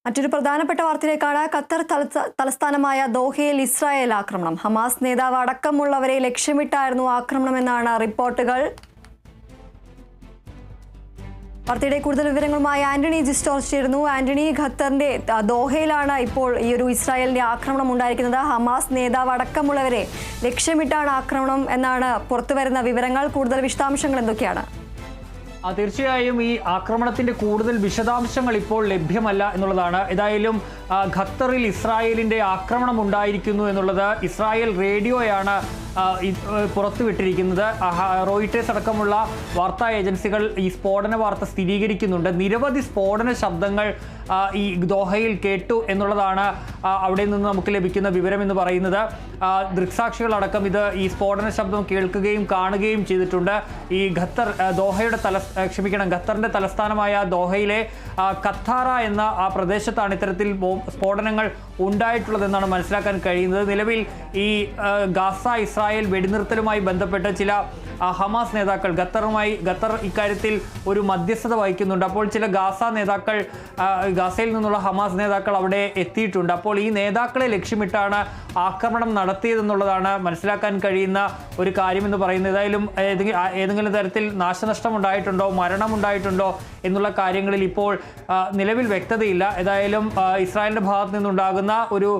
മറ്റൊരു പ്രധാനപ്പെട്ട വാർത്തയിലേക്കാണ്. ഖത്തർ തലസ്ഥാനമായ ദോഹയിൽ ഇസ്രായേൽ ആക്രമണം. ഹമാസ് നേതാവ് അടക്കമുള്ളവരെ ലക്ഷ്യമിട്ടായിരുന്നു ആക്രമണമെന്നാണ് റിപ്പോർട്ടുകൾ. വാർത്തയുടെ കൂടുതൽ വിവരങ്ങളുമായി ആന്റണി ജിസ്റ്റോർജ് ചേരുന്നു. ആന്റണി, ഖത്തറിന്റെ ദോഹയിലാണ് ഇപ്പോൾ ഈ ഒരു ഇസ്രായേലിന്റെ ആക്രമണം ഉണ്ടായിരിക്കുന്നത്. ഹമാസ് നേതാവ് അടക്കമുള്ളവരെ ലക്ഷ്യമിട്ടാണ് ആക്രമണം എന്നാണ് പുറത്തുവരുന്ന വിവരങ്ങൾ. കൂടുതൽ വിശദാംശങ്ങൾ എന്തൊക്കെയാണ്? തീർച്ചയായും ഈ ആക്രമണത്തിന്റെ കൂടുതൽ വിശദാംശങ്ങൾ ഇപ്പോൾ ലഭ്യമല്ല എന്നുള്ളതാണ്. ഏതായാലും ഖത്തറിൽ ഇസ്രായേലിന്റെ ആക്രമണം ഉണ്ടായിരിക്കുന്നു എന്നുള്ളത് ഇസ്രായേൽ റേഡിയോയാണ് പുറത്തുവിട്ടിരിക്കുന്നത്. റോയിട്ടേഴ്സ് അടക്കമുള്ള വാർത്താ ഏജൻസികൾ ഈ സ്ഫോടന വാർത്ത സ്ഥിരീകരിക്കുന്നുണ്ട്. നിരവധി സ്ഫോടന ശബ്ദങ്ങൾ ഈ ദോഹയിൽ കേട്ടു എന്നുള്ളതാണ് അവിടെ നിന്ന് നമുക്ക് ലഭിക്കുന്ന വിവരം എന്ന് പറയുന്നത്. ദൃക്സാക്ഷികളടക്കം ഈ സ്ഫോടന ശബ്ദം കേൾക്കുകയും കാണുകയും ചെയ്തിട്ടുണ്ട്. ഈ ഖത്തറിന്റെ തലസ്ഥാനമായ ദോഹയിലെ ഖത്താറ എന്ന ആ പ്രദേശത്താണ് ഇത്തരത്തിൽ സ്ഫോടനങ്ങൾ ഉണ്ടായിട്ടുള്ളതെന്നാണ് മനസ്സിലാക്കാൻ കഴിയുന്നത്. നിലവിൽ ഈ ഗാസ ഇസ്രായേൽ വെടിനിർത്തലുമായി ബന്ധപ്പെട്ട് ചില ഹമാസ് നേതാക്കൾ ഖത്തർ ഇക്കാര്യത്തിൽ ഒരു മധ്യസ്ഥത വഹിക്കുന്നുണ്ട്. അപ്പോൾ ചില ഗാസയിൽ നിന്നുള്ള ഹമാസ് നേതാക്കൾ അവിടെ എത്തിയിട്ടുണ്ട്. അപ്പോൾ ഈ നേതാക്കളെ ലക്ഷ്യമിട്ടാണ് ആക്രമണം നടത്തിയതെന്നുള്ളതാണ് മനസ്സിലാക്കാൻ കഴിയുന്ന ഒരു കാര്യമെന്ന് പറയുന്നത്. ഏതായാലും ഏതെങ്കിലും തരത്തിൽ നാശനഷ്ടം ഉണ്ടായിട്ടുണ്ടോ, മരണമുണ്ടായിട്ടുണ്ടോ എന്നുള്ള കാര്യങ്ങളിൽ ഇപ്പോൾ നിലവിൽ വ്യക്തതയില്ല. ഏതായാലും ഇസ്രായേലിന്റെ ഭാഗത്ത് നിന്നുണ്ടാകുന്ന ഒരു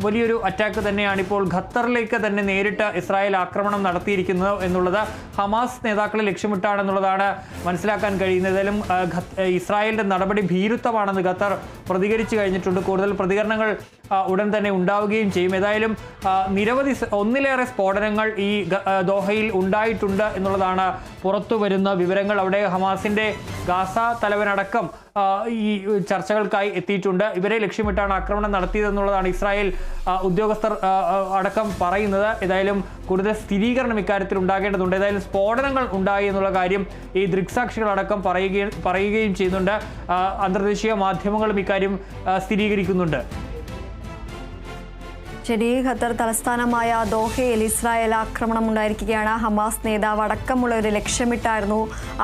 വലിയൊരു അറ്റാക്ക് തന്നെയാണ് ഇപ്പോൾ ഖത്തറിലേക്ക് തന്നെ നേരിട്ട് ഇസ്രായേൽ ആക്രമണം നടത്തിയിരിക്കുന്നത് എന്നുള്ളത്. ഹമാസ് നേതാക്കളെ ലക്ഷ്യമിട്ടാണെന്നുള്ളതാണ് മനസ്സിലാക്കാൻ കഴിയുന്നത്. ഏതായാലും ഇസ്രായേലിന്റെ നടപടി ഭീരുത്വമാണെന്ന് ഖത്തർ പ്രതികരിച്ചു കഴിഞ്ഞിട്ടുണ്ട്. കൂടുതൽ പ്രതികരണങ്ങൾ ഉടൻ തന്നെ ഉണ്ടാവുകയും ചെയ്യും. ഏതായാലും ഒന്നിലേറെ സ്ഫോടനങ്ങൾ ഈ ദോഹയിൽ ഉണ്ടായിട്ടുണ്ട് എന്നുള്ളതാണ് പുറത്തു വരുന്ന വിവരങ്ങൾ. അവിടെ ഹമാസിന്റെ ഗാസ തലവനടക്കം ഈ ചർച്ചകൾക്കായി എത്തിയിട്ടുണ്ട്. ഇവരെ ലക്ഷ്യമിട്ടാണ് ആക്രമണം നടത്തിയതെന്നുള്ളതാണ് ഇസ്രായേൽ ഉദ്യോഗസ്ഥർ അടക്കം പറയുന്നത്. ഏതായാലും കൂടുതൽ സ്ഥിരീകരണം ഇക്കാര്യത്തിൽ ഉണ്ടാകേണ്ടതുണ്ട്. ഏതായാലും സ്ഫോടനങ്ങൾ ഉണ്ടായി എന്നുള്ള കാര്യം ഈ ദൃക്സാക്ഷികളടക്കം പറയുകയും ചെയ്യുന്നുണ്ട്. അന്തർദേശീയ മാധ്യമങ്ങളും ഇക്കാര്യം സ്ഥിരീകരിക്കുന്നുണ്ട്. ശരി, ഖത്തർ തലസ്ഥാനമായ ദോഹയിൽ ഇസ്രായേൽ ആക്രമണം ഉണ്ടായിരിക്കുകയാണ്. ഹമാസ് നേതാവ് അടക്കമുള്ളവരെ ലക്ഷ്യമിട്ടായിരുന്നു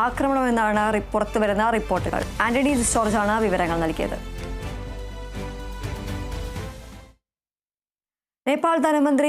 ആക്രമണമെന്നാണ് പുറത്തുവരുന്ന റിപ്പോർട്ടുകൾ. ആന്റണി ജിസ്റ്റോർജാണ് വിവരങ്ങൾ നൽകിയത്. നേപ്പാൾ ധനമന്ത്രി